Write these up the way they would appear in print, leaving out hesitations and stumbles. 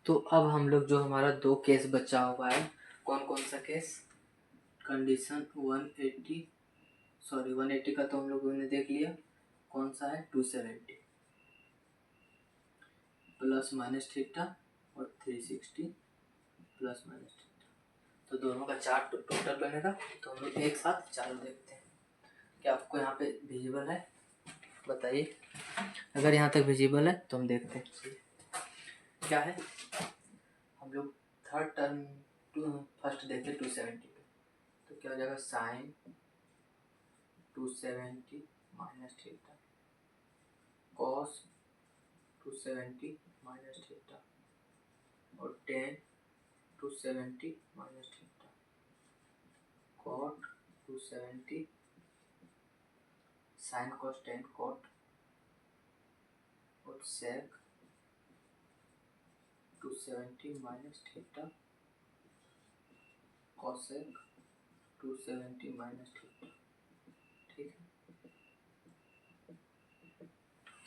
तो अब हम लोग जो हमारा 2 केस बचा हुआ है, कौन कौन सा केस? कंडीशन 180 का तो हम लोगों ने देख लिया। कौन सा है? 270 प्लस माइनस थीटा और 360 प्लस माइनस थीटा। तो दोनों का चार्ट टोटल बनेगा। तो हम लोग एक साथ चारों देखते हैं। क्या आपको यहाँ पे विजिबल है? बताइए। अगर यहाँ तक विजिबल है तो हम देखते हैं क्या है। हम लोग थर्ड टर्म फर्स्ट देखें 270 पे, तो क्या हो जाएगा? Sine 270 minus theta cos 270 minus theta और tan 270 minus theta cot 270 sine cos tan cot और sec 270 minus theta cosec 270 minus theta. ठीक है,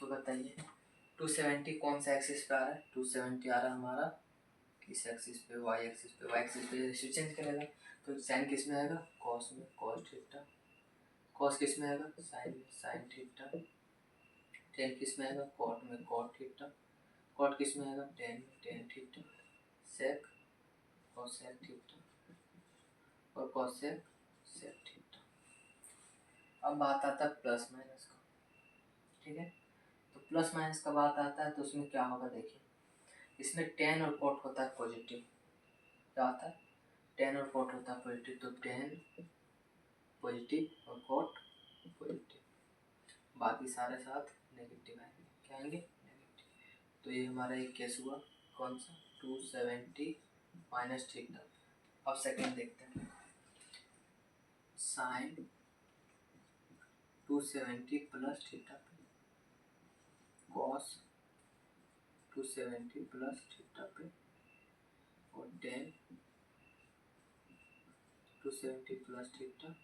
तो बताइए 270 कौन सा एक्सिस पे आ रहा है? 270 आ रहा है हमारा किस एक्सिस पे? वाई एक्सिस पे। वाई एक्सिस पे रेशियो चेंज करेगा तो साइन किस में आएगा? कॉस में, कॉस थीटा। कॉस किस में आएगा? साइन में, साइन थीटा। टेन किस में आएगा? कॉट में, कॉट थीटा। कॉट किस में आएगा? टेन में, tan theta. Sec cosec theta और कॉसेक सेक थीटा। अब बात आता है प्लस माइनस का। ठीक है, तो प्लस माइनस का बात आता है तो उसमें क्या होगा देखिए। इसमें टेन और कॉट होता है पॉजिटिव। क्या होता है? टेन और कॉट होता है पॉजिटिव, तो टेन पॉजिटिव और कॉट पॉजिटिव, बाकी सारे साथ नेगेटिव आएंगे। क्या आएंगे? नेगेटिव। तो ये हमारा एक केस हुआ। कौन सा? 270 माइनस थीटा। अब सेकेंड देखते हैं। साइन 270 प्लस थीटा पे कॉस 270 प्लस थीटा पे और टेन 270 प्लस थीटा।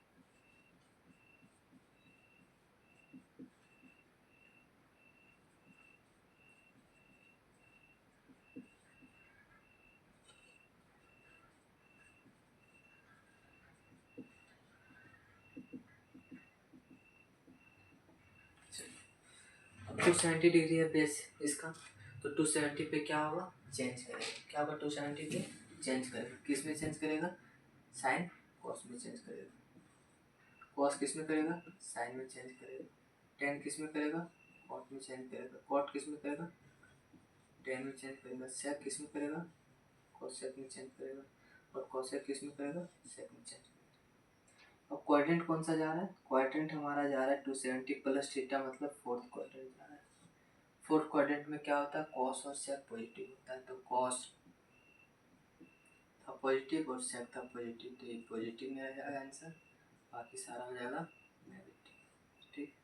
अब 270 डिग्री है बेस इसका, तो 270 पे क्या होगा? चेंज करेगा। क्या होगा? 270 पे चेंज करेगा। किस में चेंज करेगा? साइन कॉस में चेंज करेगा। कॉस किस में करेगा? साइन में चेंज करेगा। टेन किस में करेगा? कॉट में चेंज करेगा। कॉट किस में करेगा? टेन में चेंज करेगा। सेक किस में करेगा? कॉसेक में चेंज करेगा। और कॉसेक किस में करेगा? सेक में चेंज करेगा। अब क्वाड्रेंट कौन सा जा रहा है? क्वाड्रेंट हमारा जा रहा है 270 प्लस थीटा, मतलब फोर्थ क्वाड्रेंट जा रहा है। फोर्थ क्वाड्रेंट में क्या होता है? कॉस और सेक पॉजिटिव होता है, तो कॉस था पॉजिटिव और सेक था पॉजिटिव, तो ये पॉजिटिव में आ जाएगा आंसर, बाकी सारा हो जाएगा नेगेटिव। ठीक,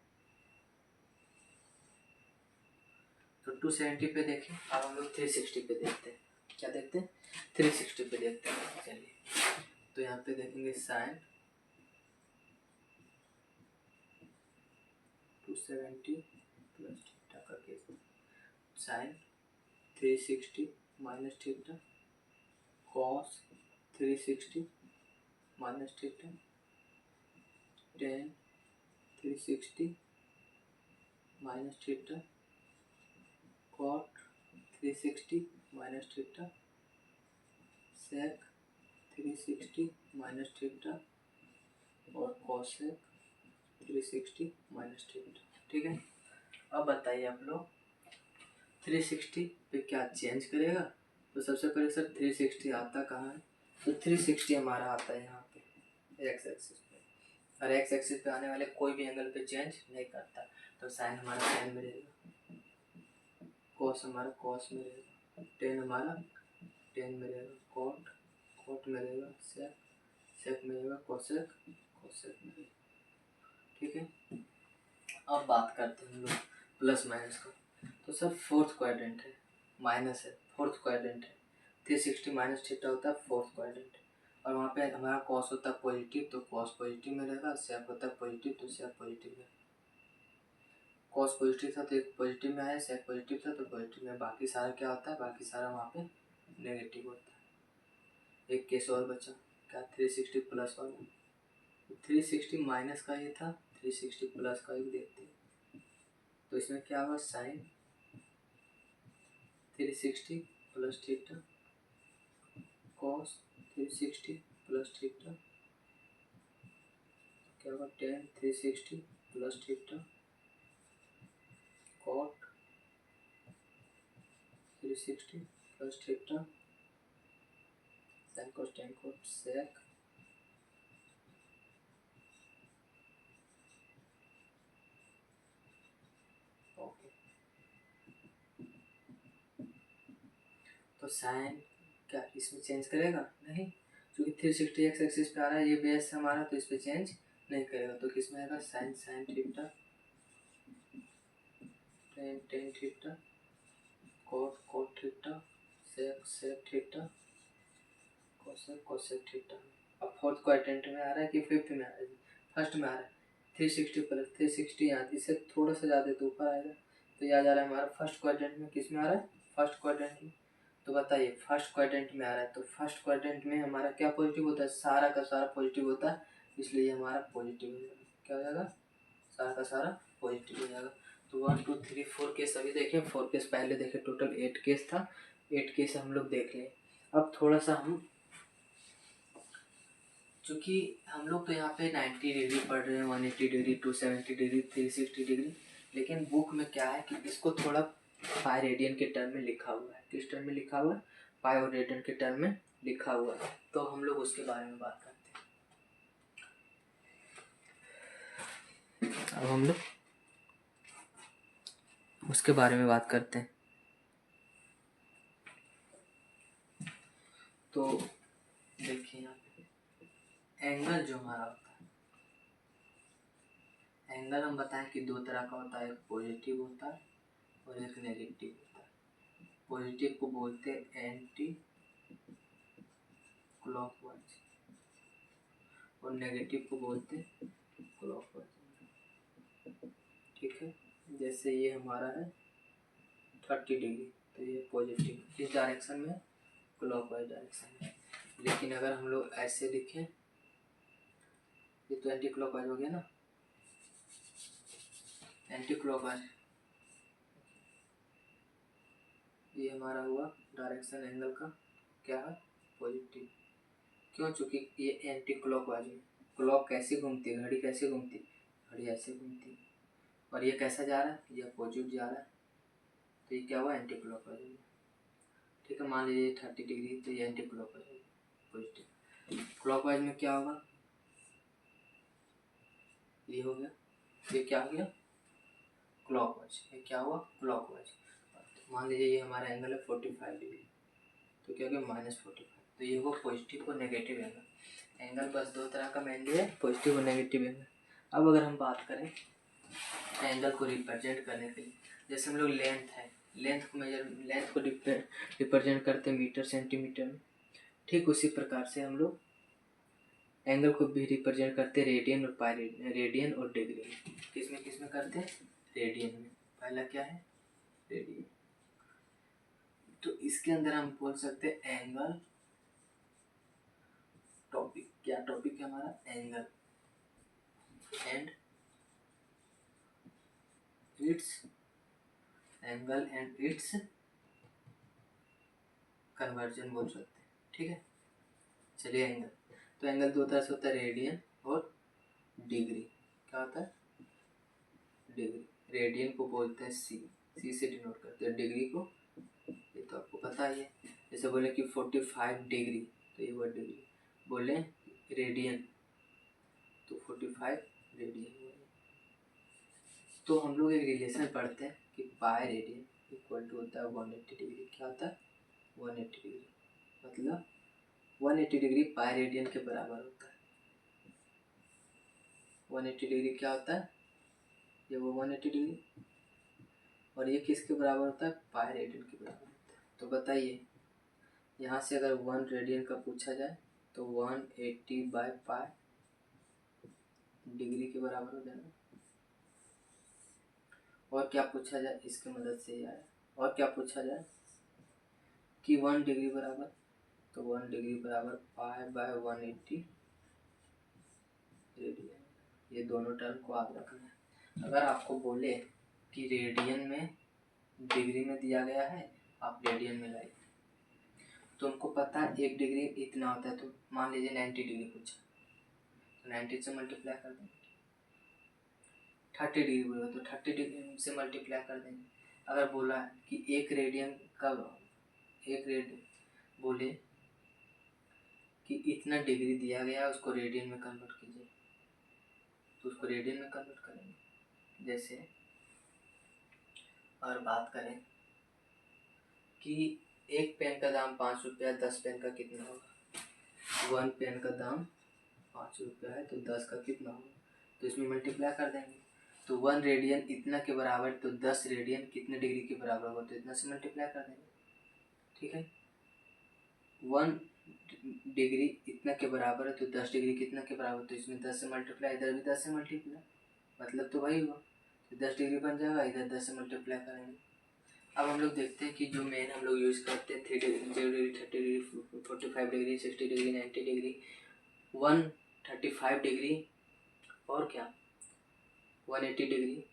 तो 270 पे देखें। अब हम लोग 360 पे देखते हैं। क्या देखते हैं? 360 पे देखते हैं। चलिए, तो यहाँ पे देखेंगे साइन 270 प्लस थीटा का case, sine 360 minus theta cos 360 minus theta tan 360 minus theta cot 360 minus theta sec 360 minus theta और कॉसेक 360 माइनस थीटा। ठीक है, अब बताइए आप लोग 360 पे क्या चेंज करेगा? तो सबसे पहले सर 360 आता कहाँ है? तो 360 हमारा आता है यहाँ पे एक्स एक्सिस पे, और एक्स एक्सिस पे आने वाले कोई भी एंगल पे चेंज नहीं करता। तो साइन हमारा साइन में रहेगा, कॉस हमारा कॉस में रहेगा, टेन हमारा टेन में रहेगा, कॉट कॉट में रहेगा, सेक सेक में रहेगा, कॉसेक कॉसेक में रहेगा। ठीक है, अब बात करते हैं हम लोग प्लस माइनस का। तो सर फोर्थ क्वाड्रेंट है, माइनस है, फोर्थ क्वाड्रेंट है, 360 माइनस थीटा होता है फोर्थ क्वाड्रेंट, और वहाँ पे हमारा कॉस होता है पॉजिटिव, तो कॉस पॉजिटिव में रहेगा, सेक होता है पॉजिटिव, तो सेक पॉजिटिव में, कॉस पॉजिटिव था तो एक पॉजिटिव में आया, सेक पॉजिटिव था तो पॉजिटिव में, बाकी सारा क्या होता है? बाकी सारा वहाँ पे नेगेटिव होता है। एक केस और बचा, क्या 360 प्लस वाला। 360 माइनस का ये था, 360 प्लस का ही देखते हैं। तो इसमें क्या हुआ, sine 360 plus theta cos 360 plus theta, क्या हुआ tan 360 plus theta cot 360 plus theta sine cos tan cot sec okay. तो साइन क्या इसमें चेंज करेगा नहीं, क्योंकि 360 एक्स एक्सिस पे आ रहा है, ये बेस हमारा, तो इस पे चेंज नहीं करेगा। तो किस में आएगा, sine sine theta tan tan theta cot cot theta sec sec theta cosec cosec theta. अब फोर्थ क्वाड्रेंट में आ रहा है कि फिफ्थ में आ रहा है, फर्स्ट में आ रहा है। 360 प्लस 360 यहाँ इससे थोड़ा सा ज़्यादा तो ऊपर आएगा, तो यह जा रहा है हमारा फर्स्ट क्वाड्रेंट में। किस में आ रहा है, फर्स्ट क्वाड्रेंट में। तो बताइए फर्स्ट क्वाड्रेंट में आ रहा है, तो फर्स्ट क्वाड्रेंट में हमारा क्या पॉजिटिव होता है, सारा का सारा पॉजिटिव होता है, इसलिए हमारा पॉजिटिव हो जाएगा। क्या हो जाएगा, सारा का सारा पॉजिटिव हो जाएगा। तो 1 2 3 4 केस अभी देखें, 4 केस पहले देखे, टोटल 8 केस था, 8 केस हम लोग देख लें। अब थोड़ा सा हम, चूँकि हम लोग तो यहाँ पे 90 डिग्री पढ़ रहे हैं, 180 डिग्री 270 डिग्री 360 डिग्री, लेकिन बुक में क्या है कि इसको थोड़ा पाई रेडियन के टर्म में लिखा हुआ है। किस टर्म में लिखा हुआ है, पाई और रेडियन के टर्म में लिखा हुआ है। तो हम लोग उसके बारे में बात करते हैं। अब हम लोग उसके बारे में बात करते हैं। तो देखिए यहाँ पे एंगल जो हमारा होता है, एंगल हम बताएं कि दो तरह का होता है, एक पॉजिटिव होता है और एक नेगेटिव होता है। पॉजिटिव को बोलते हैं एंटी क्लॉकवाइज और नेगेटिव को बोलते हैं क्लॉकवाइज। ठीक है, जैसे ये हमारा है 30 डिग्री, तो ये पॉजिटिव किस डायरेक्शन में, क्लॉकवाइज डायरेक्शन में। लेकिन अगर हम लोग ऐसे लिखें, ये तो एंटी क्लॉकवाइज हो गया ना, एंटी क्लॉकवाइज, ये हमारा हुआ डायरेक्शन एंगल का क्या है, पॉजिटिव। क्यों, चूँकि ये एंटी क्लॉकवाइज में, क्लॉक कैसे घूमती है, घड़ी कैसे घूमती है, घड़ी ऐसे घूमती है, और ये कैसा जा रहा है, ये पॉजिटिव जा रहा है, तो ये क्या हुआ, एंटी क्लॉकवाइज हो गया। ठीक है, मान लीजिए 30 डिग्री, तो ये एंटी क्लॉकवाइज हो गया, पॉजिटिव। क्लॉकवाइज में क्या होगा, ये हो गया, ये क्या हो गया, क्लॉकवाइज, ये क्या हुआ, क्लॉकवाइज। मान लीजिए ये हमारा एंगल है 45 डिग्री, तो क्या हो गया, -45, तो ये हुआ पॉजिटिव और नेगेटिव एंगल। एंगल बस दो तरह का मेनली है, पॉजिटिव और नेगेटिव एंगल। अब अगर हम बात करें एंगल को रिप्रेजेंट करने के लिए, जैसे हम लोग लेंथ है, लेंथ को रिप्रेजेंट करते हैं मीटर सेंटीमीटर में, ठीक उसी प्रकार से हम लोग एंगल को भी रिप्रेजेंट करते हैं रेडियन और पाई रेडियन और डिग्री में। किस में करते हैं, रेडियन में। पहला क्या है, रेडियन। तो इसके अंदर हम बोल सकते हैं एंगल टॉपिक, क्या टॉपिक है हमारा, एंगल एंड इट्स कन्वर्जन बोल सकते हैं। ठीक है, चलिए एंगल, तो एंगल दो तरह से होता है, रेडियन और डिग्री। क्या होता है, डिग्री। रेडियन को बोलते हैं सी से डिनोट करते हैं, डिग्री को, ये तो आपको पता ही है। जैसे बोले कि 45 डिग्री, तो ये हुआ डिग्री। बोले रेडियन, तो 45 रेडियन हुआ। तो हम लोग एक रिलेशन पढ़ते हैं कि पाई रेडियन इक्वल टू होता है 180 डिग्री। क्या होता है, 180 डिग्री, मतलब 180 डिग्री पाई रेडियन के बराबर होता है। 180 डिग्री क्या होता है, ये वो 180 डिग्री, और ये किसके बराबर होता है, पाई रेडियन के बराबर होता है। तो बताइए यहाँ से अगर 1 रेडियन का पूछा जाए तो 180 बाय पाई डिग्री के बराबर हो जाएगा। और क्या पूछा जाए, इसके मदद से ही आया, और क्या पूछा जाए, कि 1 डिग्री बराबर, तो 1 डिग्री बराबर पाई बाय 180 रेडियन। ये दोनों टर्म को याद रखना है। अगर आपको बोले कि रेडियन में डिग्री में दिया गया है, आप रेडियन में लाइए, तो उनको पता है 1 डिग्री इतना होता है, तो मान लीजिए 90 डिग्री पूछा, तो 90 से मल्टीप्लाई कर देंगे। 30 डिग्री बोला तो 30 डिग्री से मल्टीप्लाई कर देंगे। अगर बोला कि 1 रेडियन का, बोले कि इतना डिग्री दिया गया, उसको रेडियन में कन्वर्ट कीजिए, तो उसको रेडियन में कन्वर्ट करेंगे। जैसे और बात करें कि एक पेन का दाम 5 रुपया, 10 पेन का कितना होगा? 1 पेन का दाम 5 रुपया है, तो 10 का कितना होगा? तो इसमें मल्टीप्लाई कर देंगे। तो 1 रेडियन इतना के बराबर, तो 10 रेडियन कितने डिग्री के बराबर होगा? तो इतना से मल्टीप्लाई कर देंगे। ठीक है, 1 डिग्री इतना के बराबर है, तो 10 डिग्री कितना के बराबर? तो इसमें 10 से मल्टीप्लाई, इधर भी 10 से मल्टीप्लाई, मतलब तो वही हुआ, तो 10 डिग्री बन जाएगा, इधर 10 से मल्टीप्लाई करेंगे। अब हम लोग देखते हैं कि जो मेन हम लोग यूज़ करते हैं 3 degree, 0 degree, 30 degree, 45 degree, 60 degree, 90 degree, 135 degree और क्या 180 डिग्री।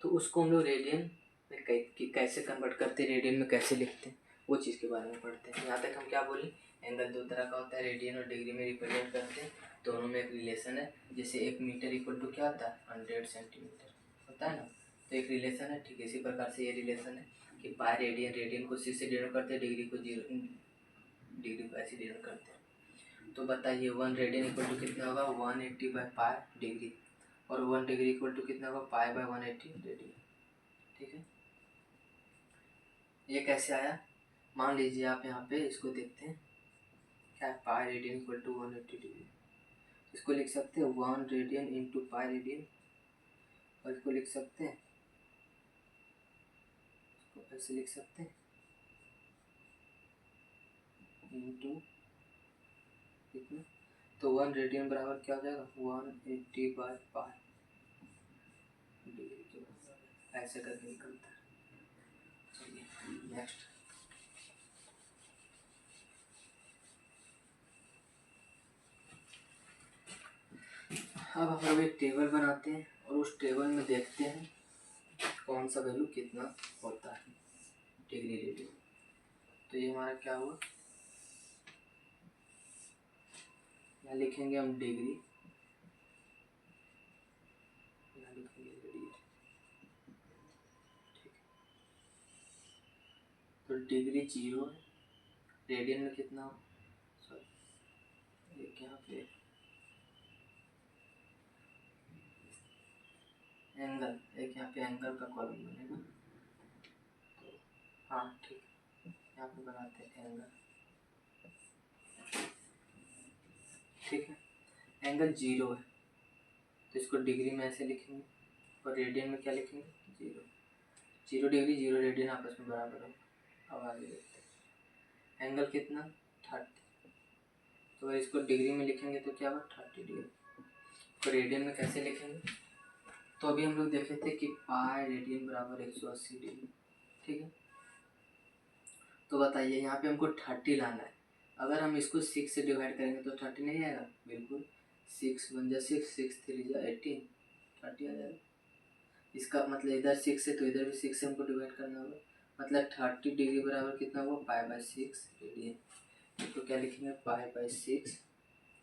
तो उसको हम लोग रेडियन में कैसे कन्वर्ट करते हैं, रेडियन में कैसे लिखते हैं, वो चीज़ के बारे में पढ़ते हैं। यहाँ तक हम क्या बोले, एंगल 2 तरह का होता है, रेडियन और डिग्री में रिप्रेजेंट करते हैं। दोनों में एक रिलेशन है। जैसे 1 मीटर इक्वल टू क्या होता है? 100 सेंटीमीटर होता है ना, तो एक रिलेशन है। ठीक है, इसी प्रकार से ये रिलेशन है कि पाई रेडियन, रेडियन को 6 से डिनोट करते हैं, डिग्री को 0, डिग्री को ऐसे डिनोट करते हैं। तो बताइए 1 रेडियन इक्वल टू कितना होगा? 180 बाई पाई डिग्री, और 1 डिग्री इक्वल टू कितना होगा? पाई बाय 180 रेडियन। ठीक है, ये कैसे आया? मान लीजिए आप यहाँ पे इसको देखते हैं, क्या है? Pi radian equal to 180 degree. इसको लिख सकते हैं 1 रेडियन इंटू पाई रेडियन, और इसको लिख सकते हैं, इसको ऐसे लिख सकते हैं, इंटू कितना, तो 1 रेडियन बराबर क्या हो जाएगा? 180 बाई पाई डिग्री के बराबर, ऐसे करके निकलता है। चलिए नेक्स्ट। अब हम लोग एक टेबल बनाते हैं और उस टेबल में देखते हैं कौन सा वैल्यू कितना होता है डिग्री रेडियन। तो ये हमारा क्या हुआ, यहाँ लिखेंगे हम डिग्री, यहाँ लिखेंगे रेडियन। ठीक है, तो डिग्री 0 है, रेडियन में कितना हो, सॉरी एक यहाँ पे एंगल, एक यहाँ पे एंगल का कॉलम बनेगा। तो हाँ ठीक है, यहाँ पे बनाते हैं एंगल। ठीक है, एंगल 0 है, तो इसको डिग्री में ऐसे लिखेंगे, और रेडियन में क्या लिखेंगे? 0। 0 डिग्री 0 रेडियन आपस में बराबर हो। अब आगे देखते हैं, एंगल कितना? 30, तो अगर इसको डिग्री में लिखेंगे तो क्या होगा? 30 डिग्री। तो रेडियन में कैसे लिखेंगे? तो अभी हम लोग देखे थे कि पाई रेडियन बराबर 180 डिग्री। ठीक है, तो बताइए यहाँ पे हमको 30 लाना है। अगर हम इसको 6 से डिवाइड करेंगे तो 30 नहीं आएगा? बिल्कुल, 6 1 जा 6, 6 3 जा 18, 30 आ जाएगा। इसका मतलब इधर 6 है तो इधर भी 6 से हमको डिवाइड करना होगा, मतलब 30 डिग्री बराबर कितना हुआ? Pi by 6 radian. तो क्या लिखेंगे? पाई बाय 6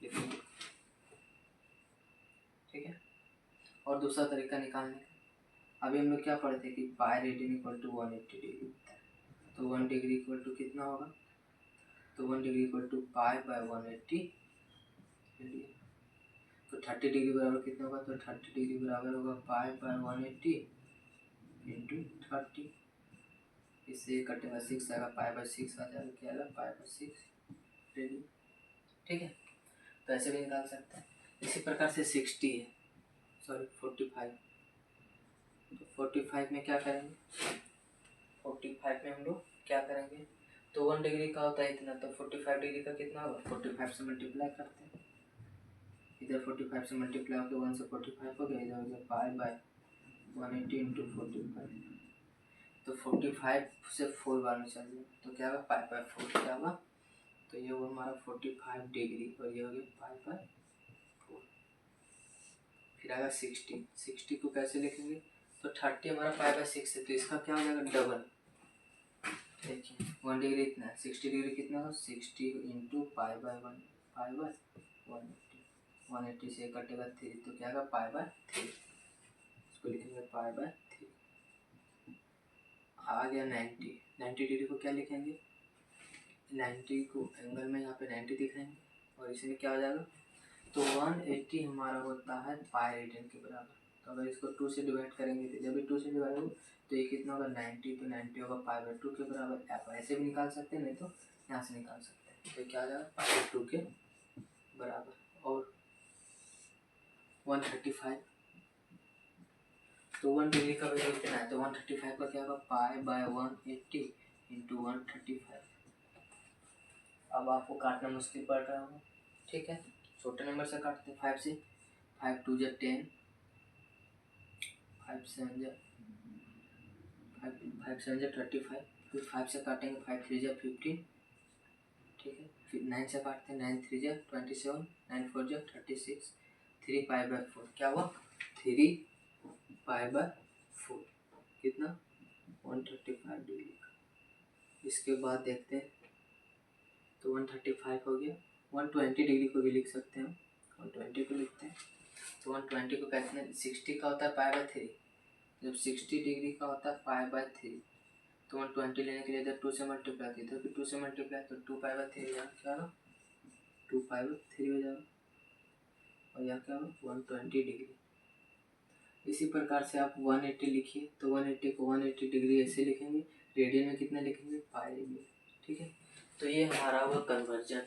लिखेंगे। ठीक है, और दूसरा तरीका निकालने का, अभी हम लोग क्या पढ़ते हैं कि pi radian equal to 180 degree होता है, तो 1 डिग्री इक्वल टू कितना होगा? तो 1 degree equal to pi by 180 radian. तो 30 डिग्री बराबर कितना होगा? तो 30 डिग्री बराबर होगा पाई बाय 180 इंटू 30, इससे कटेगा 6 आएगा, पाई बाय 6 आ जाएगा, क्या आएगा? Pi by 6 radian. ठीक है, तो ऐसे भी निकाल सकते हैं। इसी प्रकार से 60 है, सॉरी 45, तो 45 में क्या करेंगे? 45 में हम लोग क्या करेंगे? तो 1 डिग्री का होता है इतना, तो 45 डिग्री का कितना होगा? 45 से मल्टीप्लाई करते हैं, इधर 45 से मल्टीप्लाई होकर 1 से 45 हो गया, इधर हो गया पाई बाय 180 इंटू 45। तो 45 से 4 बार में चल जाएगा तो क्या होगा पाई बाय 4 क्या होगा, तो ये हुआ हमारा 45 डिग्री और ये हो गया पाई बाय 4। फिर आएगा 60 को कैसे लिखेंगे, तो 30 हमारा पाई बाय 6 है तो इसका क्या हो जाएगा डबल। देखिए 1 डिग्री इतना है, 60 डिग्री कितना हो 60 into pi by 1 pi by 180 से कटेगा 3 तो क्या होगा पाई बाय 3, इसको लिखेंगे पाई बाय 3। आ गया 90 डिग्री को क्या लिखेंगे, 90 को एंगल में यहाँ पे 90 दिखाएंगे और इसमें क्या हो जाएगा, तो 180 हमारा होता है पाई रेडियन के बराबर। तो अगर इसको 2 से डिवाइड करेंगे तो जब भी 2 से डिवाइड हो तो ये कितना होगा 90, तो 90 होगा पाई बाय 2 के बराबर। आप ऐसे भी निकाल सकते हैं, नहीं तो यहाँ से निकाल सकते हैं, तो क्या आ जाएगा पाई बाय 2 के बराबर। और 135, तो 1 डिग्री का वैल्यू कितना है, तो 135 का क्या होगा पाई बाय 180 इंटू 135। अब आपको काटना मुश्किल पड़ रहा होगा, ठीक है, छोटे नंबर से काटते हैं 5 से, 5 2 जा 10, 5 7 जा 35, फिर 5 से काटेंगे 5 3 जा 15, ठीक है, फिर 9 से काटते हैं 9 3 जा 27, 9 4 जा 36, 3 पाई बाय 4 क्या हुआ 3 पाई बाय 4 कितना 135 डिग्री। इसके बाद देखते हैं, तो 135 हो गया, 120 डिग्री को भी लिख सकते हैं, 120 को लिखते हैं, तो 120 को कहते हैं 60 का होता है पाई बाय 3, जब 60 डिग्री का होता है पाई बाय 3 तो 120 लेने के लिए इधर 2 से मल्टीप्लाई किया तो फिर 2 से मल्टीप्लाई तो 2 पाई बाय 3 हो जाएगा, क्या होगा 2 पाई बाय 3 हो जाएगा और यहाँ क्या होगा 120 डिग्री। इसी प्रकार से आप 180 लिखिए, तो 180 को 180 डिग्री ऐसे लिखेंगे, रेडियन में कितना लिखेंगे पाई रेडियन, ठीक है। तो ये हमारा हुआ कन्वर्जन,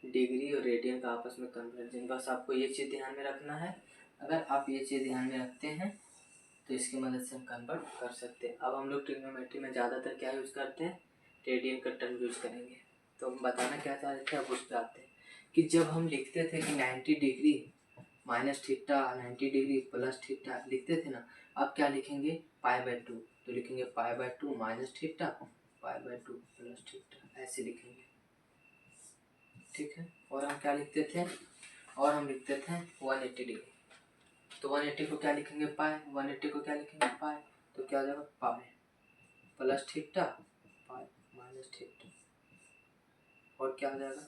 डिग्री और रेडियन का आपस में कन्वर्जन। बस आपको ये चीज़ ध्यान में रखना है, अगर आप ये चीज़ ध्यान में रखते हैं तो इसकी मदद से हम कन्वर्ट कर सकते हैं। अब हम लोग ट्रिग्नोमेट्री में ज़्यादातर क्या यूज़ करते हैं, रेडियन का टर्म यूज़ करेंगे। तो हम बताना क्या चाह रहे थे, अब उस पर आते हैं कि जब हम लिखते थे कि 90 degree minus theta 90 degree plus theta लिखते थे ना, अब क्या लिखेंगे पाई बाय 2, तो लिखेंगे pi by 2 minus theta pi by 2 plus theta, ऐसे लिखेंगे, ठीक है। और हम क्या लिखते थे, और हम लिखते थे 180 डिग्री, तो 180 को क्या लिखेंगे पाई, 180 को क्या लिखेंगे पाई, तो क्या हो जाएगा पाई plus theta pi minus theta, और क्या हो जाएगा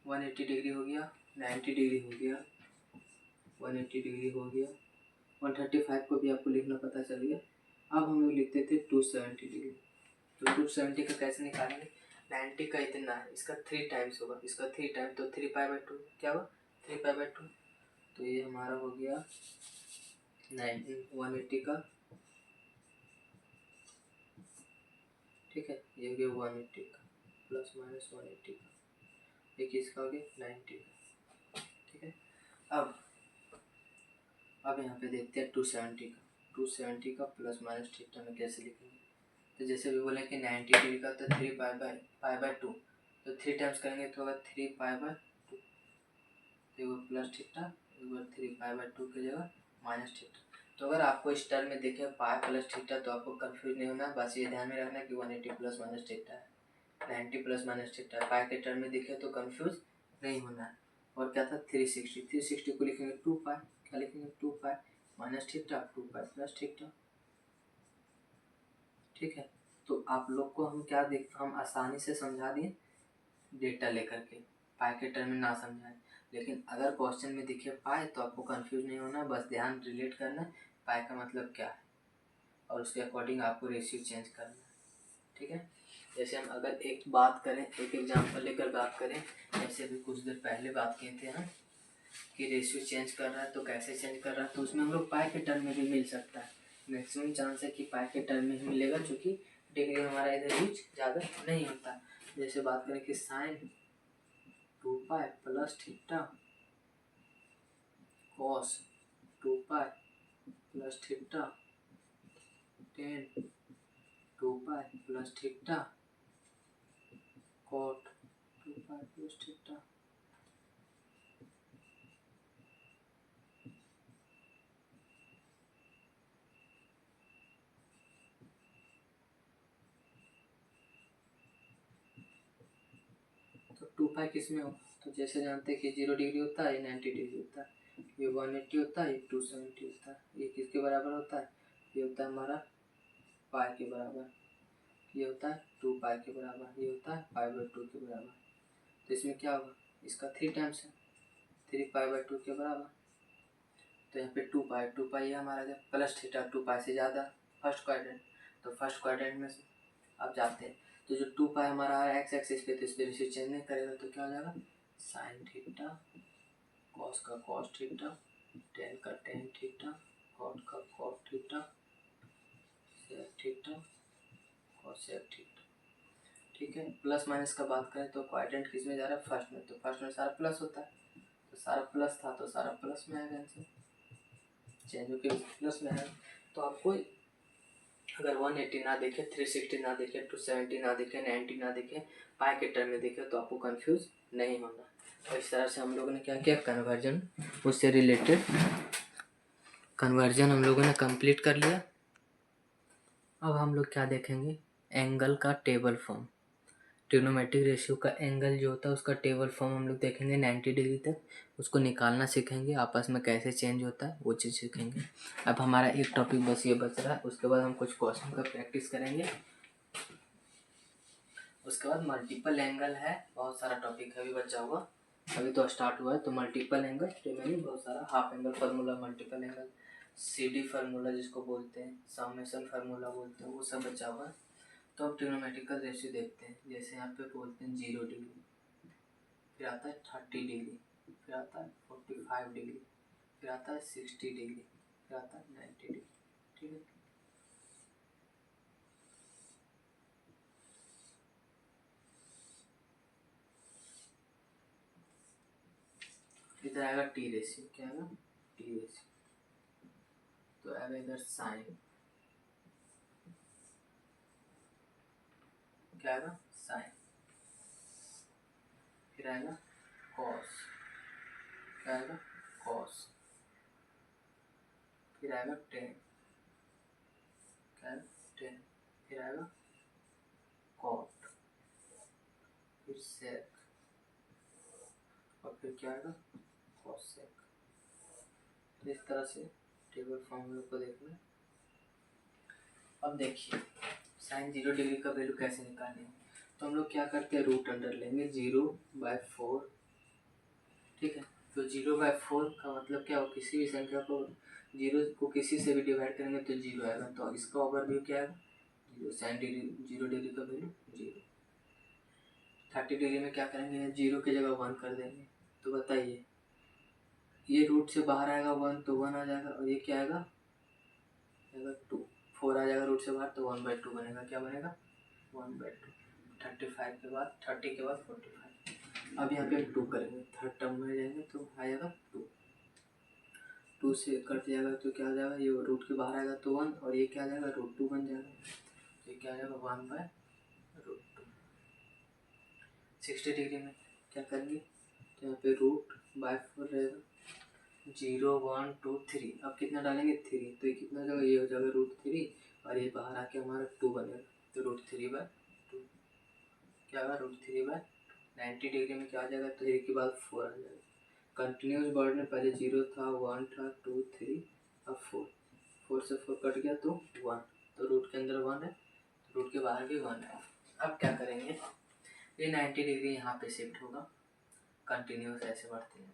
180 डिग्री हो गया, 90 डिग्री हो गया, 180 डिग्री हो गया, 135 को भी आपको लिखना पता चल गया। अब हम लोग लिखते थे 270 डिग्री, तो 270 का कैसे निकालेंगे, 90 का इतना है, इसका 3 टाइम्स होगा, इसका 3 टाइम्स तो 3 पाई बाय 2 क्या हुआ 3 पाई बाय 2, तो ये हमारा हो गया 180 का, ठीक है, ये हो गया 180 का प्लस माइनस 180 का, ये किसका हो गया 90 का, ठीक है। अब यहाँ पे देखते हैं 270 का प्लस माइनस थीटा में कैसे लिखेंगे। तो जैसे भी बोले कि 90 डिग्री का तो 3 पाई बाय 2, तो 3 टाइम्स करेंगे तो होगा 3 पाई बाय 2, तो प्लस थीटा 3 पाई बाय 2 की जगह माइनस थीटा। तो अगर आपको इस टर्म में देखे पाई प्लस थीटा तो आपको कंफ्यूज नहीं होना, बस ये ध्यान में रखना कि 180 प्लस माइनस थीटा है, 90 प्लस माइनस थीटा है, पाई के टर्म में दिखे तो कंफ्यूज नहीं होना है। और क्या था 360 को लिखेंगे 2 पाई, क्या लिखेंगे 2 pi minus theta 2 pi plus theta, ठीक है। तो आप लोग को हम क्या हम आसानी से समझा दिए डेटा लेकर के, पाई के टर्म में ना समझाएं, लेकिन अगर क्वेश्चन में दिखे पाई तो आपको कंफ्यूज नहीं होना, बस ध्यान रिलेट करना पाई का मतलब क्या है और उसके अकॉर्डिंग आपको रेशियो चेंज करना है, ठीक है। जैसे हम अगर एक बात करें, एक एग्जांपल लेकर बात करें, जैसे भी कुछ देर पहले बात किए थे हम कि रेशियो चेंज कर रहा है तो कैसे चेंज कर रहा है, तो उसमें हम लोग पाई के टर्म में भी मिल सकता है, मैक्सिमम चांस है कि पाई के टर्म में ही मिलेगा, क्योंकि डिग्री हमारा इधर यूज ज़्यादा नहीं होता। जैसे बात करें कि sine 2 pi plus theta cos 2 pi plus theta tan 2 pi plus theta cot 2 pi plus theta. Two pi किस में होगा, तो जैसे जानते हैं कि 0 डिग्री होता है, ये 90 डिग्री होता है, ये 180 होता है, ये 270 होता है, ये किसके बराबर होता है, ये होता है हमारा पाई के बराबर, ये होता है 2 पाई के बराबर, ये होता है पाई/2 के बराबर। तो इसमें क्या होगा, इसका 3 टाइम्स है, 3 पाई/2 के बराबर। तो यहाँ पे 2 पाई हमारा जब प्लस थीटा 2 पाई से ज़्यादा फर्स्ट क्वाड्रेंट, तो फर्स्ट क्वाड्रेंट में से अब जाते हैं, तो जो 2 पाई हमारा आ रहा है एक्स एक्सिस पे, तो इस पर इसे चेंज नहीं करेगा, तो क्या हो जाएगा साइन थीटा, कॉस का कॉस थीटा, टेन का टेन थीटा, कॉट का cot theta, sec theta, cosec theta. ठीक है, प्लस माइनस का बात करें तो क्वाड्रेंट किस में जा रहा है, फर्स्ट में, तो फर्स्ट में सारा प्लस होता है, तो सारा प्लस था तो सारा प्लस में आएगा, आंसर चेंज होकर प्लस में आएगा। तो आपको अगर 180 ना देखे, 360 ना देखे, 270 ना देखे, 90 ना देखे, पाई के टर्म में देखे, तो आपको कंफ्यूज नहीं होना। और इस तरह से हम लोगों ने क्या किया, कन्वर्जन, उससे रिलेटेड कन्वर्जन हम लोगों ने कंप्लीट कर लिया। अब हम लोग क्या देखेंगे, एंगल का टेबल फॉर्म, ट्रिग्नोमेट्रिक रेशियो का एंगल जो होता है उसका टेबल फॉर्म हम लोग देखेंगे 90 डिग्री तक, उसको निकालना सीखेंगे, आपस में कैसे चेंज होता है वो चीज़ सीखेंगे। अब हमारा एक टॉपिक बस ये बच रहा है, उसके बाद हम कुछ क्वेश्चन का प्रैक्टिस करेंगे, उसके बाद मल्टीपल एंगल है, बहुत सारा टॉपिक अभी बचा हुआ, अभी तो स्टार्ट हुआ है। तो मल्टीपल एंगल रिमेनिंग बहुत सारा, half angle formula, multiple angle, CD formula जिसको बोलते हैं, समेशन फार्मूला बोलते हैं, वो सब बचा हुआ है। तो अब ट्रिग्नोमेट्रिकल रेशियो देखते हैं, जैसे यहाँ पे बोलते हैं 0 डिग्री, फिर आता है 30 डिग्री, फिर आता है 45 डिग्री, फिर आता है 60 डिग्री, फिर आता है 90 डिग्री। ठीक है, इधर आएगा टी रेशियो, क्या आएगा टी रेशियो, तो आएगा इधर साइन, क्या आएगा साइन, फिर आएगा कॉस, क्या आएगा कॉस, फिर आएगा टेन, क्या आएगा टेन, फिर आएगा कॉट, फिर सेक, और फिर क्या आएगा कॉसेक। तो इस तरह से टेबल फॉर्म हम लोग को देखना है। अब देखिए साइन 0 डिग्री का वैल्यू कैसे निकालेंगे, तो हम लोग क्या करते हैं, रूट अंडर लेंगे 0/4। ठीक है, तो 0/4 का मतलब क्या हो, किसी भी संख्या को 0 को किसी से भी डिवाइड करेंगे तो 0 आएगा, तो इसका ओवरव्यू क्या आएगा 0, साइन 0 डिग्री का वैल्यू 0। 30 डिग्री में क्या करेंगे, 0 की जगह 1 कर देंगे, तो बताइए ये रूट से बाहर आएगा 1, तो 1 आ जाएगा, और ये क्या आएगा 2, 4 आ जाएगा रूट से बाहर, तो 1/2 बनेगा, क्या बनेगा 1/2। 35 के बाद 30 के बाद 45, अब यहाँ पे 2 करेंगे, थर्ड टर्म में जाएंगे तो आएगा 2 से कट जाएगा, तो क्या आ जाएगा, ये रूट के बाहर आएगा तो 1, और ये क्या आ जाएगा √2 बन जाएगा, तो ये क्या आ जाएगा 1/√2। 60 डिग्री में क्या करेंगे, तो यहाँ पे √/4 रहेगा, 0 1 2 3, अब कितना डालेंगे 3, तो ये कितना हो जाएगा, ये हो जाएगा √3, और ये बाहर आके हमारा 2 बनेगा, तो √3/2 क्या होगा √3/2। 90 डिग्री में क्या आ जाएगा, 3 के बाद 4 आ जाएगा, कंटिन्यूस वर्ड में पहले 0 था, 1 था, 2 3, अब 4 से 4 कट गया तो 1, तो रूट के अंदर 1 है, रूट के बाहर भी 1 है। अब क्या करेंगे, ये 90 डिग्री यहाँ पे शिफ्ट होगा, कंटिन्यूस ऐसे बढ़ते हैं,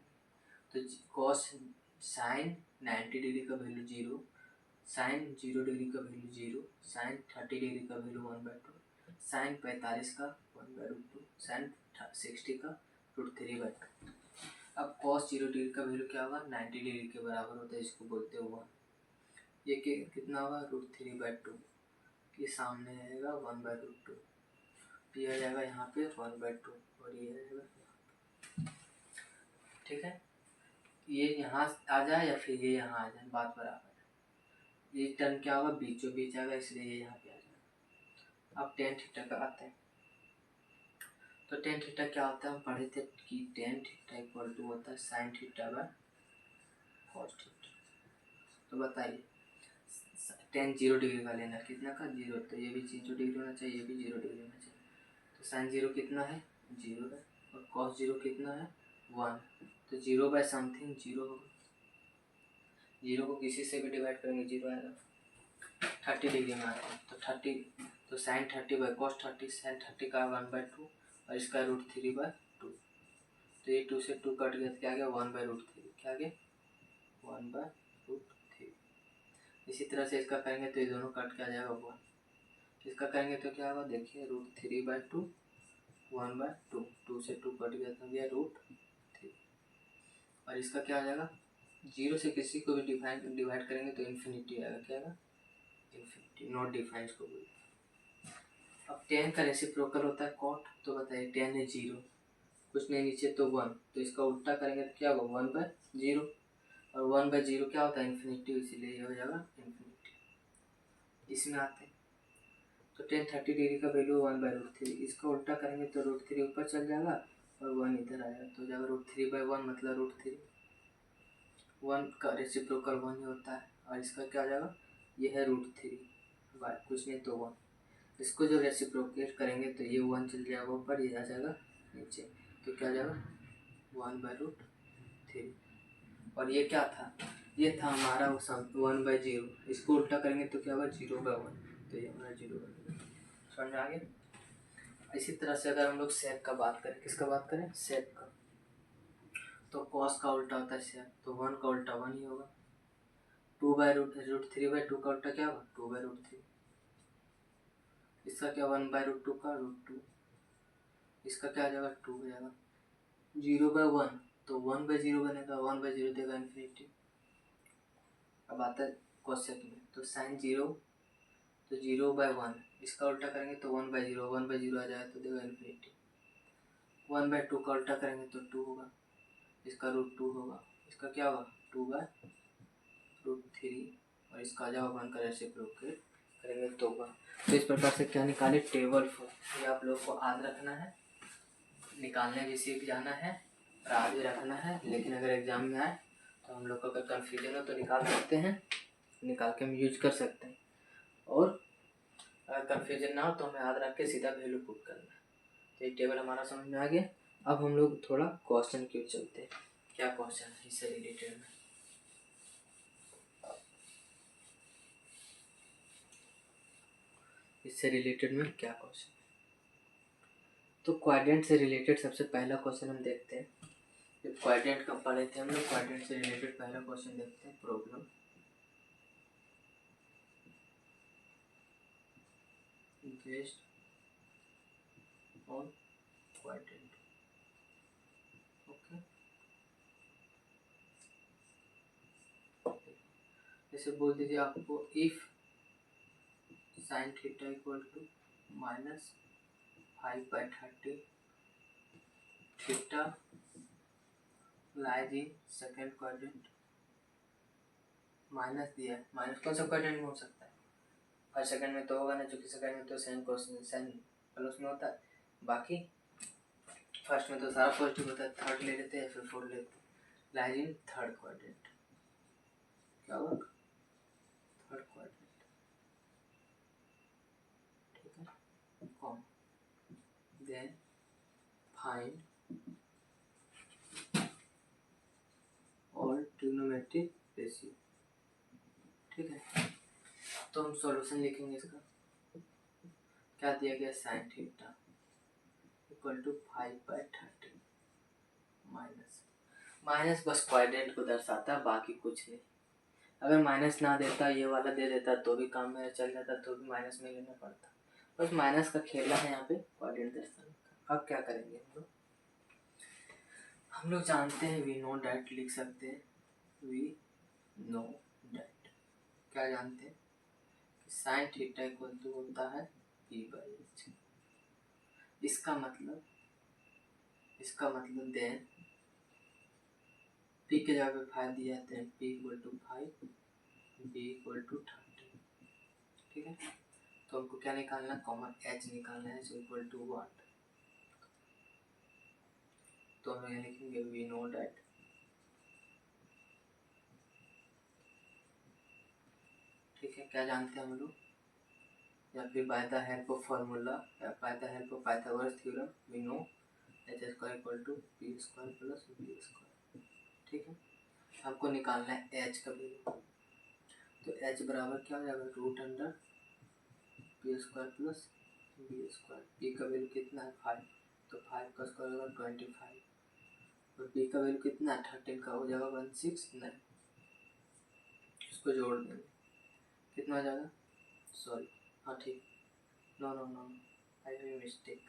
तो कॉस साइन 90 डिग्री का वैल्यू 0, साइन 0 डिग्री का वैल्यू 0, साइन 30 डिग्री का वैल्यू 1/2, साइन 45 का 1/√2, साइन 60 का √3/2। अब कॉस 0 डिग्री का वैल्यू क्या होगा, 90 डिग्री के बराबर होता है, इसको बोलते हैं 1। ये कितना होगा √3/2, ये सामने आएगा 1/√2, ये आ जाएगा यहाँ पे 1/2, और ये आ जाएगा, ठीक है, ये यहाँ आ जाए या फिर ये यहाँ आ जाए, बात बराबर है। ये टर्म क्या होगा, बीचों बीच आएगा, इसलिए ये यहाँ पे आ जाएगा। अब टेन थीटा का आते हैं, तो टेन थीटा क्या होता है, हम पढ़े थे कि टेन थीटा इक्वल टू होता है साइन थीटा/कॉस थीटा। तो बताइए टेन 0 डिग्री का लेना, कितना का 0, तो ये भी 0 डिग्री होना चाहिए, ये भी 0 डिग्री होना चाहिए, तो साइन 0 कितना है 0 है, और cos 0 कितना है 1, तो 0 बाय समथिंग 0 होगा। 0 को किसी से भी डिवाइड करेंगे 0 आएगा। 30 डिग्री में आता है तो 30, तो sin 30 बाई cos 30, sin 30 का 1/2 और इसका √3/2, तो ये 2 से 2 कट गया तो क्या आ गया 1/√3, क्या आ गया 1/√3। इसी तरह से इसका करेंगे तो ये दोनों कट के आ जाएगा 1, इसका करेंगे तो क्या होगा देखिए √3/2 1/2, 2 से 2 कट गया तो गया √3, और इसका क्या आ जाएगा 0 से किसी को भी डिवाइड करेंगे तो इन्फिनिटी आएगा, क्या आएगा इन्फिनिटी, नॉट डिफाइन इसको बोलते हैं। अब tan का रेसिप्रोकल होता है cot, तो बताइए tan है 0, कुछ नहीं नीचे तो 1, तो इसका उल्टा करेंगे तो क्या होगा 1/0, और 1/0 क्या होता है इन्फिनिटी, इसीलिए ये हो जाएगा इन्फिनिटी। इसमें आते हैं तो tan 30 डिग्री का वैल्यू 1/√3, इसका उल्टा करेंगे तो √3 ऊपर चल जाएगा और 1 इधर आएगा, तो जाएगा √3/1 मतलब √3, 1 का रेसिप्रोकल 1 ही होता है, और इसका क्या आ जाएगा ये है √3 बाय कुछ नहीं तो 1, इसको जो रेसिप्रोकेट करेंगे तो ये 1 चल जाएगा ऊपर, ये आ जाएगा नीचे, तो क्या आ जाएगा 1/√3, और ये क्या था ये था हमारा 1/0, इसको उल्टा करेंगे तो क्या होगा 0/1, तो ये हमारा 0/1, समझ आ गया। इसी तरह से अगर हम लोग सेक का बात करें, किसका बात करें सेक का, तो cos का उल्टा होता है सेक, तो 1 का उल्टा 1 ही होगा, 2/√3/2 का उल्टा क्या होगा 2/√3, इसका क्या 1/√2 का √2, इसका क्या आ जाएगा 2 हो जाएगा, 0/1 तो 1/0 बनेगा, 1/0 देगा इन्फिनिटी। अब आता है कोसेक में, तो sin 0 तो 0/1, इसका उल्टा करेंगे तो 1/0, 1/0 आ जाएगा तो देगा इन्फिनिटी। 1/2 का उल्टा करेंगे तो 2 होगा, इसका √2 होगा, इसका क्या होगा 2/√3, और इसका आ जाएगा 1 का रेसिप्रोकेट करेंगे तो 1। तो इस प्रकार से क्या निकाले टेबल 4, ये आप लोग को याद रखना है, निकालने भी सीख जाना है और याद भी रखना है, लेकिन अगर एग्जाम में आए तो हम लोग को अगर कन्फ्यूजन हो तो निकाल सकते हैं, निकाल के हम यूज कर सकते हैं, और अगर कन्फ्यूजन ना हो तो हमें याद रख के सीधा वैल्यू पुट करना है। तो ये टेबल हमारा समझ में आ गया। अब हम लोग थोड़ा क्वेश्चन की ओर चलते हैं, क्या क्वेश्चन है इससे रिलेटेड में, इससे रिलेटेड में क्या क्वेश्चन। तो क्वाड्रेंट से रिलेटेड सबसे पहला क्वेश्चन हम देखते हैं, जब क्वाड्रेंट का पढ़े थे हम लोग, क्वाड्रेंट से रिलेटेड पहला क्वेश्चन देखते हैं, problem based on quadrant. Okay, जैसे बोल दीजिए आपको if sin theta equal to -5/30 theta lies in second quadrant, minus दिया है, माइनस कौन सा क्वाड्रेंट में हो सकता है, फर्स्ट सेकंड में तो होगा ना, क्योंकि सेकंड में तो साइन कोसाइन साइन प्लस में होता है, बाकी फर्स्ट में तो सारा पॉजिटिव होता है, थर्ड ले लेते हैं फिर फोर्थ लेते हैं, लाइज इन थर्ड क्वाड्रेंट, क्या होगा थर्ड क्वाड्रेंट, ठीक है, कॉम then find all trigonometric ratio, ठीक है। तो हम सॉल्यूशन लिखेंगे इसका, क्या दिया गया sin theta equal to 5/30 minus बस क्वाड्रेंट को दर्शाता है, बाकी कुछ नहीं। अगर माइनस ना देता, ये वाला दे देता तो भी काम में चल जाता, तो भी माइनस में लेना पड़ता, बस माइनस का खेला है यहाँ पे क्वाड्रेंट दर्शाने का। अब क्या करेंगे हम लोग जानते हैं वी नो डैट लिख सकते हैं, वी नो डैट क्या जानते हैं sin थीटा इक्वल टू होता है p/h, इसका मतलब देन p के जगह पे 5 दिया है, then p equal to 5, b equal to 30, ठीक है। तो हमको क्या निकालना, कॉमन h निकालना है, इक्वल टू व्हाट, तो हम यहाँ लिखेंगे वी नो डैट ठीक है, क्या जानते हैं हम लोग, या फिर by the help of formula या by the help of Pythagoras theorem we know H square equal to P square plus B square. ठीक है, हमको निकालना है एच का वैल्यू, तो एच बराबर क्या हो जाएगा, root under P square plus B square. P का वैल्यू कितना है 5, तो 5 का स्क्वायर होगा 25 और बी का वैल्यू कितना है 13 का हो जाएगा 169। इसको जोड़ देंगे कितना हो जाएगा, सॉरी हाँ ठीक, no no no I have mistake,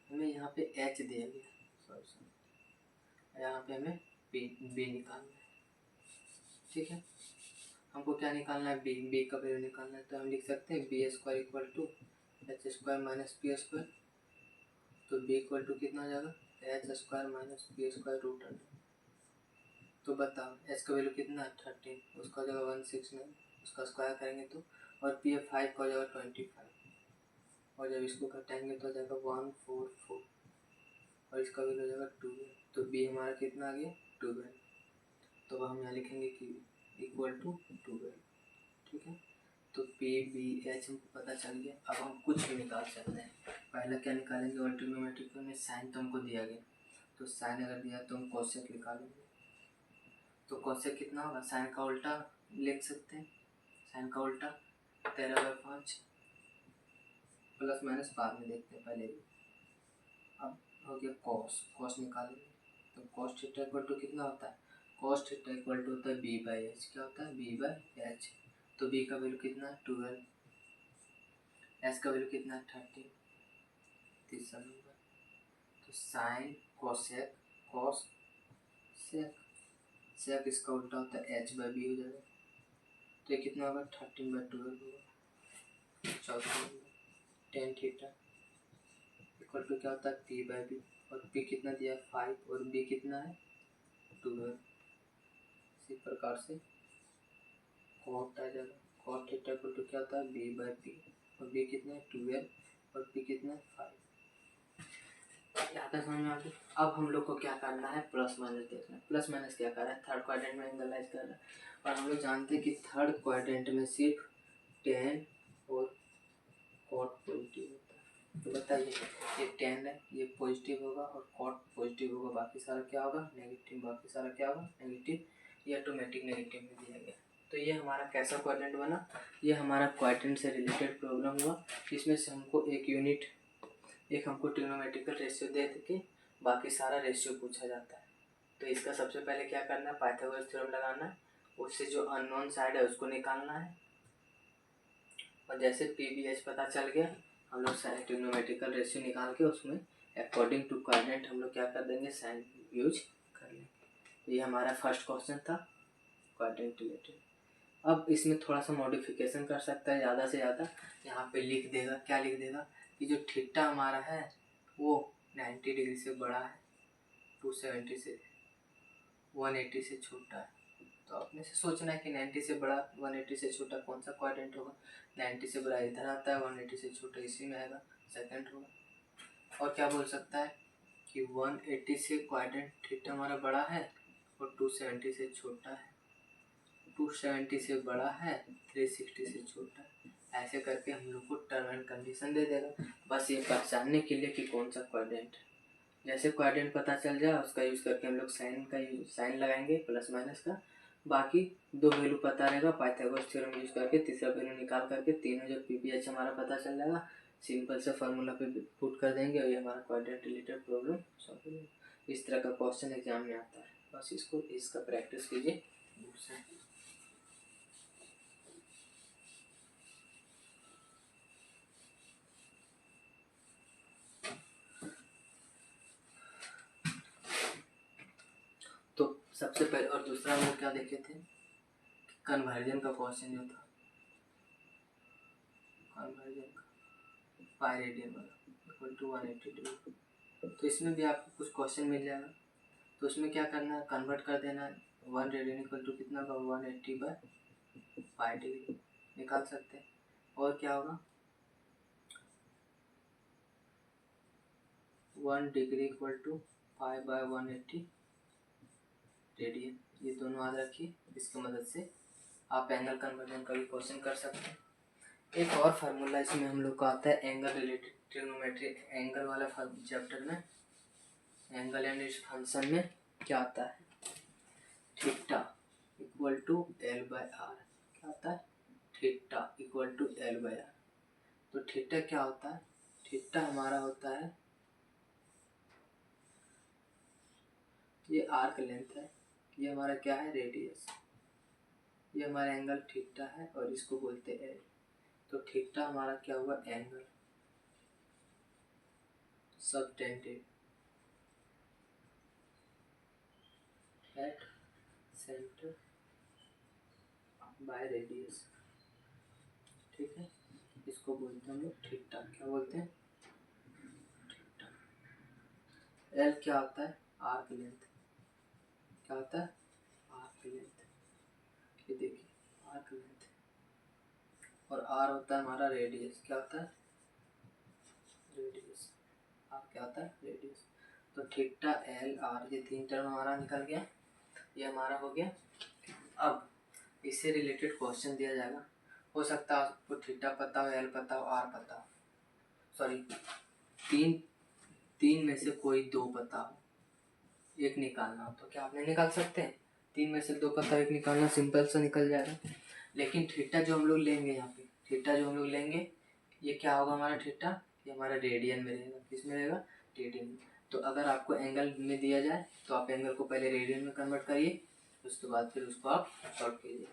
हमें यहाँ पे एच दिया गया, सॉरी यहाँ पे हमें बी निकालना है। ठीक है, हमको क्या निकालना है, बी का वैल्यू निकालना है, तो हम लिख सकते हैं B square equal to H square minus P square. तो बी इक्वल टू कितना हो जाएगा, H square minus P square root under. तो बताओ एच का वैल्यू कितना है 13, उसका हो जाएगा 169, उसका स्क्वायर करेंगे तो, और पी 5 का हो जाएगा 25, और जब इसको घटाएंगे तो हो जाएगा 144 और इसका वैल्यू हो जाएगा 12। तो बी हमारा कितना आ गया 12। तो हम यहाँ लिखेंगे कि इक्वल टू 12। ठीक है, तो पी बी एच हमको पता चल गया। अब हम कुछ भी निकाल सकते हैं। पहले क्या निकालेंगे, और ट्रिग्नोमेट्रिक में साइन तो हमको दिया गया, तो साइन अगर दिया तो हम कोसेक निकालेंगे। तो कोसेक कितना होगा, साइन का उल्टा लिख सकते हैं, साइन का उल्टा 13/5 प्लस माइनस बाद में देखते हैं पहले भी। अब हो गया कॉस, कॉस निकालेंगे तो कॉस थीटा इक्वल टू कितना होता है, कॉस थीटा इक्वल टू होता है बी बाई एच। क्या होता है, बी बाई एच। तो बी का वैल्यू कितना है 12, एच का वैल्यू कितना है 13, तीसरा नंबर। तो साइन कोसेक कॉस सेक, सेक इसका उल्टा होता है एच बाई बी हो जाएगा। तो ये कितना होगा 13/12 होगा। चौथा number tan theta equal to क्या होता है पी बाई बी, और पी कितना दिया है 5 और बी कितना है 12। इसी प्रकार से कॉट आ जाएगा, कॉट थीटा इक्वल टू क्या होता है बी बाई पी, और बी कितना है 12 और पी कितना है 5। आता समझ में आ गया। अब हम लोग को क्या करना है, प्लस माइनस देखना है। प्लस माइनस क्या कर रहा है, थर्ड क्वाड्रेंट में एंगलाइज कर रहा है, और हम लोग जानते हैं कि थर्ड क्वाड्रेंट में सिर्फ टेन और कॉट पॉजिटिव होता है। तो बताइए, ये टेन है ये पॉजिटिव होगा और कॉट पॉजिटिव होगा, बाकी सारा क्या होगा नेगेटिव, बाकी सारा क्या होगा नेगेटिव। ये ऑटोमेटिक नेगेटिव में दिया गया। तो ये हमारा कैसा क्वाड्रेंट बना, ये हमारा क्वाड्रेंट से रिलेटेड प्रॉब्लम हुआ, जिसमें से हमको एक हमको ट्रिग्नोमेट्रिकल रेशियो दे के बाकी सारा रेशियो पूछा जाता है। तो इसका सबसे पहले क्या करना है, पाइथागोरस थ्योरम लगाना है, उससे जो अननोन साइड है उसको निकालना है, और जैसे पी बी एच पता चल गया हम लोग साइन ट्रिग्नोमेट्रिकल रेशियो निकाल के उसमें अकॉर्डिंग टू क्वाड्रेंट हम लोग क्या कर देंगे, साइन यूज कर लेंगे। ये हमारा फर्स्ट क्वेश्चन था क्वाड्रेंट रिलेटेड। अब इसमें थोड़ा सा मॉडिफिकेशन कर सकता है, ज़्यादा से ज़्यादा यहाँ पे लिख देगा, क्या लिख देगा कि जो थीटा हमारा है वो 90 डिग्री से बड़ा है, 270 से 180 से छोटा है। तो अपने से सोचना है कि 90 से बड़ा 180 से छोटा कौन सा क्वाड्रेंट होगा। 90 से बड़ा इधर आता है, 180 से छोटा इसी में आएगा, सेकंड होगा। और क्या बोल सकता है कि 180 से क्वाड्रेंट थीटा हमारा बड़ा है और 270 से छोटा है, 270 से बड़ा है 360 से छोटा है। ऐसे करके हम लोग को टर्म एंड कंडीशन दे देगा, बस ये पहचानने के लिए कि कौन सा क्वाड्रेंट है। जैसे क्वाड्रेंट पता चल जाए उसका यूज़ करके हम लोग साइन लगाएंगे प्लस माइनस का। बाकी दो वैल्यू पता रहेगा, पाइथागोरस थ्योरम यूज करके तीसरा वैल्यू निकाल करके तीनों जब पीपीएच हमारा पता चल जाएगा, सिंपल से फार्मूला पे पुट कर देंगे और ये हमारा क्वाड्रेंट रिलेटेड प्रॉब्लम सॉल्व हो जाएगा। इस तरह का क्वेश्चन एग्जाम में आता है, बस इसका प्रैक्टिस कीजिए। तो सबसे पहले और दूसरा हम लोग क्या देखे थे, कन्वर्जन का क्वेश्चन जो था, कन्वर्जन का पाई रेडियन वाला इक्वल टू 180 डिग्री। तो इसमें भी आपको कुछ क्वेश्चन मिल जाएगा। तो उसमें क्या करना है, कन्वर्ट कर देना है। 1 रेडियन इक्वल टू कितना होगा 180/पाई डिग्री निकाल सकते हैं। और क्या होगा 1 डिग्री इक्वल टू पाई/180 रेडियन। ये दोनों याद रखिए, इसकी मदद से आप एंगल कन्वर्जन का भी क्वेश्चन कर सकते हैं। एक और फार्मूला इसमें हम लोग का आता है एंगल रिलेटेड ट्रिग्नोमेट्री एंगल वाला चैप्टर में, एंगल एंड इट्स फंक्शन में क्या आता है, theta equal to L by R. क्या आता है, theta equal to L by R. तो थीटा क्या होता है, थीटा हमारा होता है, ये आर्क लेंथ है, ये हमारा क्या है, रेडियस, ये हमारा एंगल थीटा है और इसको बोलते हैं एल। तो थीटा हमारा क्या हुआ, angle subtended at centre by radius. ठीक है, इसको बोलते हैं हम लोग थीटा। क्या बोलते हैं, थीटा। एल क्या होता है, आर्क लेंथ। क्या होता है, आर्क लेंथ। ये देखिए आर्क लेंथ। और आर होता है हमारा रेडियस। क्या होता है, रेडियस। आर क्या होता है, रेडियस। तो थीटा एल आर, ये तीन टर्म हमारा निकल गया, ये हमारा हो गया। अब इससे रिलेटेड क्वेश्चन दिया जाएगा, हो सकता है आपको थीटा पता हो, एल पता हो, आर पता हो, सॉरी तीन में से कोई दो पता हो, एक निकालना हो तो क्या आप नहीं निकाल सकते हैं, तीन में से दो पता हो, एक निकालना, सिंपल सा निकल जाएगा। लेकिन थीटा जो हम लोग लेंगे यहाँ पे, थीटा जो हम लोग लेंगे ये क्या होगा हमारा थीटा, ये हमारा रेडियन में रहेगा। किस में रहेगा, रेडियन में। तो अगर आपको एंगल में दिया जाए तो आप एंगल को पहले रेडियन में कन्वर्ट करिए, उसके बाद फिर उसको आप सॉल्व कीजिए।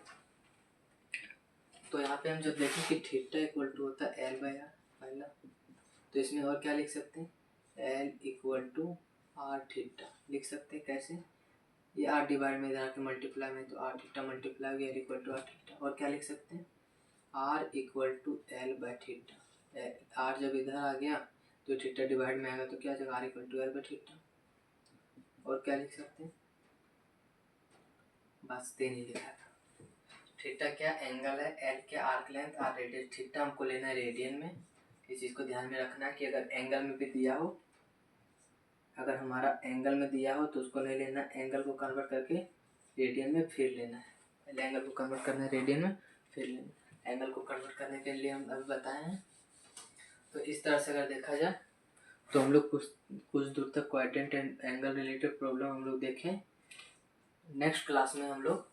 तो यहाँ पे हम जब देखें कि थीटा इक्वल टू होता है एल बाय आर पहला, तो इसमें और क्या लिख सकते हैं, L equal to R theta लिख सकते हैं। कैसे, ये आर डिवाइड में इधर आके मल्टीप्लाई में, तो आर थीटा मल्टीप्लाई हो गया, L equal to R theta. और क्या लिख सकते हैं, R equal to L by theta. R जब इधर आ गया तो थीटा डिवाइड में आएगा, तो क्या जगह R equal to L by theta. और क्या लिख सकते हैं, बस तीन ही लिखा था। थीटा क्या एंगल है, एल क्या arc length, R radius. Theta हमको लेना है रेडियन में। इस चीज़ को ध्यान में रखना है कि अगर एंगल में भी दिया हो, अगर हमारा एंगल में दिया हो तो उसको नहीं लेना, एंगल को कन्वर्ट करके रेडियन में फिर लेना है। पहले एंगल को कन्वर्ट करना है रेडियन में, फिर लेना। एंगल को कन्वर्ट करने के लिए हम अभी बताए हैं। तो इस तरह से अगर देखा जाए तो हम लोग कुछ दूर तक quadrant and angle related problem हम लोग देखें। नेक्स्ट क्लास में हम लोग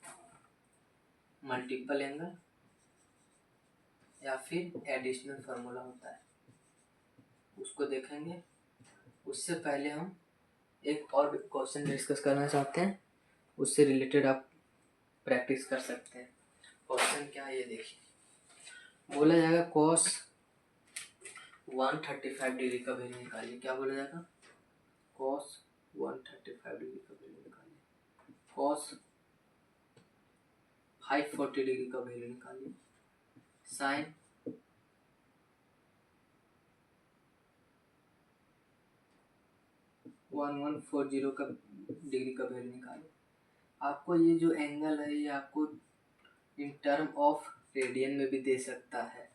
मल्टीपल एंगल या फिर एडिशनल फार्मूला होता है उसको देखेंगे। उससे पहले हम एक और क्वेश्चन डिस्कस करना चाहते हैं, उससे रिलेटेड आप प्रैक्टिस कर सकते हैं। क्वेश्चन क्या है ये देखिए, बोला जाएगा cos 135 डिग्री का वैल्यू निकालिए। क्या बोला जाएगा, cos 135 डिग्री का वैल्यू निकालिए। cos 540 डिग्री का वैल्यू निकालिए। sin 1140 का डिग्री का वैल्यू निकालिए। आपको ये जो एंगल है ये आपको इन टर्म ऑफ रेडियन में भी दे सकता है,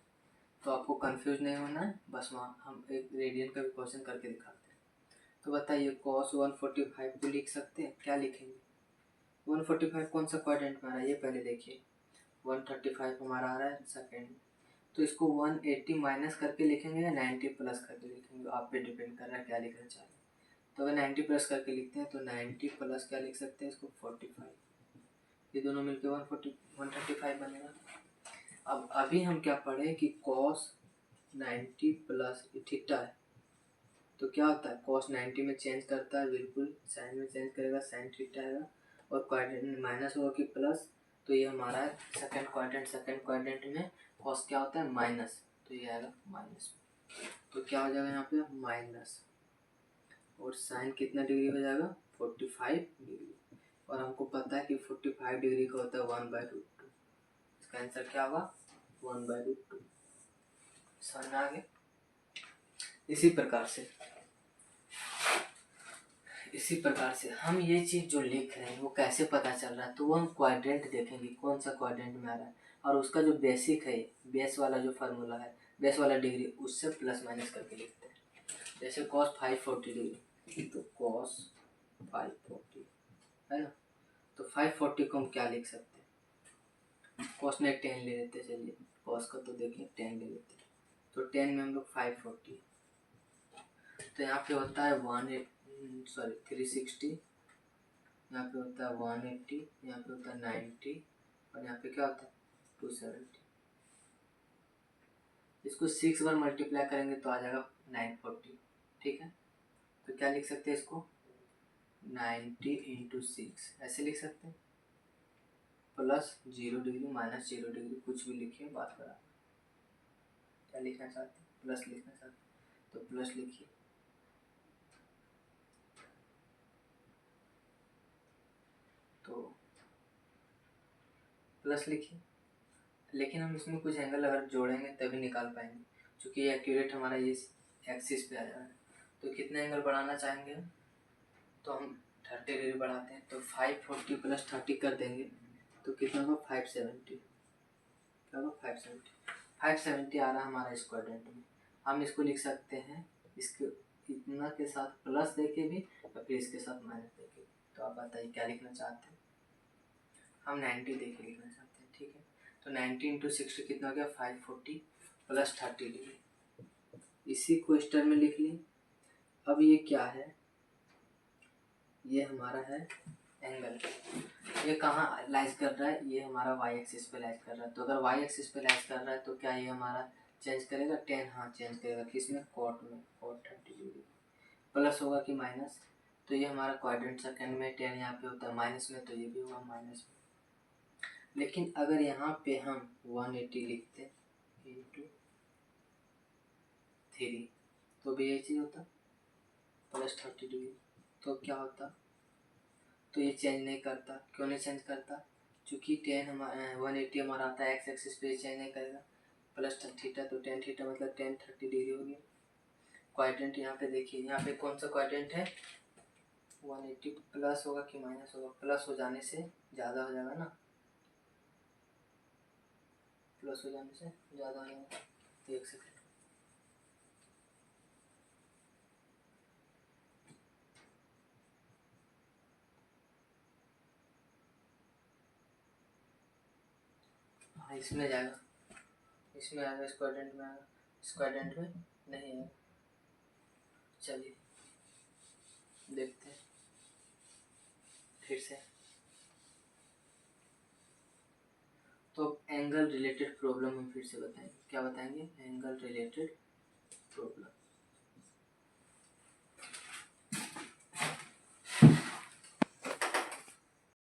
तो आपको कंफ्यूज नहीं होना है। बस वहाँ हम एक रेडियन का भी क्वेश्चन करके दिखाते हैं। तो बताइए cos 145 को लिख सकते हैं, क्या लिखेंगे, 145 कौन सा क्वाड्रेंट में आ रहा है ये पहले देखिए। 135 हमारा आ रहा है सेकेंड, तो इसको 180 माइनस करके लिखेंगे या 90 प्लस करके लिखेंगे, आप पे डिपेंड कर रहा है क्या लिखना चाहिए। तो अगर 90 प्लस करके लिखते हैं तो 90 प्लस क्या लिख सकते हैं इसको 45, ये दोनों मिलके 135 बनेगा। अब अभी हम क्या पढ़े कि cos 90 प्लस थीटा है, तो क्या होता है cos 90 में चेंज करता है, बिल्कुल साइन में चेंज करेगा, साइन थीटा आएगा। और क्वाड्रेंट माइनस होगा कि प्लस, तो ये हमारा है सेकंड क्वाड्रेंट। सेकंड क्वाड्रेंट में cos क्या होता है माइनस, तो ये आएगा माइनस। तो क्या हो जाएगा यहाँ पे माइनस, और साइन कितना डिग्री हो जाएगा 45 डिग्री। और हमको पता है कि 45 डिग्री का होता है 1/√2। इसका आंसर क्या होगा 1/√2। समझ आ गया। इसी प्रकार से हम ये चीज़ जो लिख रहे हैं वो कैसे पता चल रहा है, तो वो हम क्वाड्रेंट देखेंगे कौन सा क्वाड्रेंट में आ रहा है, और उसका जो बेसिक है, बेस वाला जो फार्मूला है, बेस वाला डिग्री, उससे प्लस माइनस करके लिखते हैं। जैसे cos 540 डिग्री, तो cos 540 है ना, तो 540 को हम क्या लिख सकते हैं, cos में 10 ले लेते, चलिए कॉस का तो देखिए 10 ले लेते हैं, तो 10 में हम लोग 540, तो यहाँ पे होता है 360, यहाँ पे होता है 180, यहाँ पे होता है 90, और यहाँ पे क्या होता है 270। इसको 6 बार मल्टीप्लाई करेंगे तो आ जाएगा 940, ठीक है। तो क्या लिख सकते हैं इसको, 90 इंटू 6 ऐसे लिख सकते हैं, प्लस 0 डिग्री माइनस 0 डिग्री कुछ भी लिखिए बात बराबर। क्या लिखना चाहते हैं, प्लस लिखना चाहते हैं तो प्लस लिखिए, तो प्लस लिखिए। लेकिन हम इसमें कुछ एंगल अगर जोड़ेंगे तभी निकाल पाएंगे, क्योंकि ये एक्यूरेट हमारा ये एक्सिस पे आ जा रहा है। तो कितने एंगल बढ़ाना चाहेंगे, तो हम 30 डिग्री बढ़ाते हैं, तो 540 प्लस 30 कर देंगे तो कितना होगा 570, क्या होगा 570 आ रहा है हमारा इस क्वाड्रेंट में। हम इसको लिख सकते हैं इसके इतना के साथ प्लस देके भी या फिर इसके साथ माइनस देके। तो आप बताइए क्या लिखना चाहते हैं, हम 90 देके लिखना चाहते हैं, ठीक है। तो 90 इंटू 60 कितना हो गया 540 प्लस 30 डिग्री, इसी को स्टार में लिख ली। अब ये क्या है, ये हमारा है एंगल, ये कहाँ लाइज कर रहा है, ये हमारा वाई एक्सिस पे लाइज कर रहा है। तो अगर वाई एक्सिस पे लाइज कर रहा है तो क्या ये हमारा चेंज करेगा 10, हाँ चेंज करेगा, किसमें कॉट में, कॉट 30 डिग्री। प्लस होगा कि माइनस, तो ये हमारा क्वाड्रेंट सेकंड में 10 यहाँ पे होता है माइनस में, तो ये भी होगा माइनस में। लेकिन अगर यहाँ पे हम 180 लिखते इंटू 3 तो भी यही चीज़ होता प्लस 30 डिग्री, तो क्या होता, तो ये चेंज नहीं करता। क्यों नहीं चेंज करता, क्योंकि 10 हमारा 180 हमारा आता है एक्स एक्सिस पे, चेंज नहीं करेगा। प्लस थीटा तो 10 थीटा मतलब 10 30 डिग्री हो गया। क्वाड्रेंट यहाँ पे देखिए, यहाँ पे कौन सा क्वाड्रेंट है, 180 प्लस होगा कि माइनस होगा, प्लस हो जाने से ज़्यादा हो जाएगा ना, प्लस हो जाने से ज़्यादा हो जाएगा। एक सेकेंड, हाँ इसमें जाएगा, इसमें आएगा, इस क्वाड्रेंट में आएगा, इस क्वाड्रेंट में नहीं आएगा। चलिए देखते हैं फिर से। तो एंगल रिलेटेड प्रॉब्लम हम फिर से बताएंगे, क्या बताएंगे, एंगल रिलेटेड प्रॉब्लम।